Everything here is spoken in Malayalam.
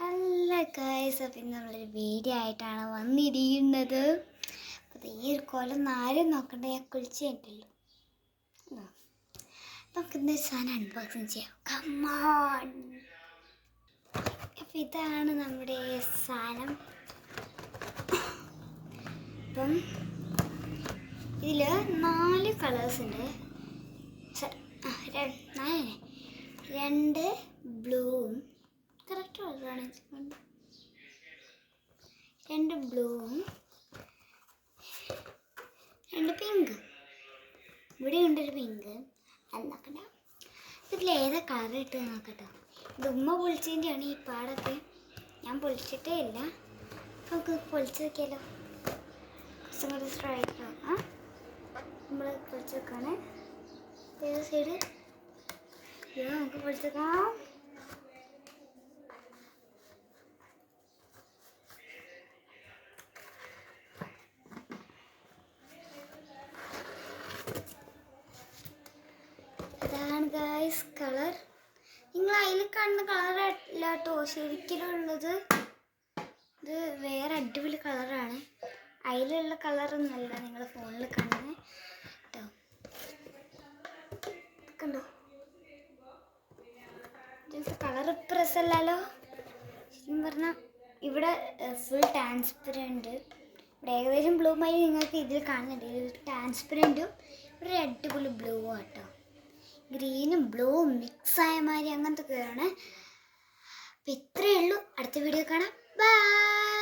ഹലോ ഗൈസ്, അപ്പം നമ്മളൊരു വീഡിയോ ആയിട്ടാണ് വന്നിരിക്കുന്നത്. അപ്പോൾ ഈ ഒരു കൊല്ലം ആരും നോക്കണ്ട, ഞാൻ കുളിച്ച് കഴിഞ്ഞിട്ടല്ലോ. നമുക്ക് ഇന്നൊരു സാധനം അൺബോക്സിങ് ചെയ്യാം. കമ്മോൺ. അപ്പം ഇതാണ് നമ്മുടെ സാധനം. അപ്പം ഇതിൽ 4 കളേഴ്സ് ഉണ്ട്. രണ്ട് ബ്ലൂവും, കറക്റ്റ് കളറാണ്. 2 ബ്ലൂവും 2 പിങ്ക്. ഇവിടെ ഉണ്ടൊരു പിങ്ക്. അത് നോക്കണ്ട. ഇതിലേതാ കളർ ഇട്ട് നോക്കട്ടോ. ഇത് ഉമ്മ പൊളിച്ചതിൻ്റെയാണ് ഈ പാടൊക്കെ. ഞാൻ പൊളിച്ചിട്ടേ ഇല്ല. നമുക്ക് പൊളിച്ച് വെക്കാമല്ലോ. കുറച്ചും കൂടി സ്ട്രൈക്ക് നോക്കാം. നമ്മൾ പൊളിച്ച് വെക്കാണ്. ഏത് സൈഡ് ഇത് നമുക്ക് പൊളിച്ച് വെക്കാം. ഇതാണ് ഗൈസ് കളർ. നിങ്ങൾ അതിൽ കാണുന്ന കളർ അല്ല കേട്ടോ ശരിക്കുള്ളത്. ഇത് വേറെ അടിപൊളി കളറാണ്. അതിലുള്ള കളറൊന്നുമല്ല നിങ്ങൾ ഫോണിൽ കാണുന്നത് കേട്ടോ. കണ്ടോ, കളർ പ്രസ്സല്ലല്ലോ. ശരിക്കും പറഞ്ഞാൽ ഇവിടെ ഫുൾ ട്രാൻസ്പെറൻറ്റ്. ഇവിടെ ഏകദേശം ബ്ലൂ മൈ നിങ്ങൾക്ക് ഇതിൽ കാണുന്നുണ്ട്. ഇത് ട്രാൻസ്പെറൻറ്റും ഇവിടെ അടിപൊളി ബ്ലൂ ആട്ടോ. ഗ്രീനും ബ്ലൂവും മിക്സായ മാതിരി അങ്ങനത്തെ ഒക്കെയാണ്. അപ്പം ഇത്രയേ ഉള്ളൂ. അടുത്ത വീഡിയോ കാണാം. ബൈ.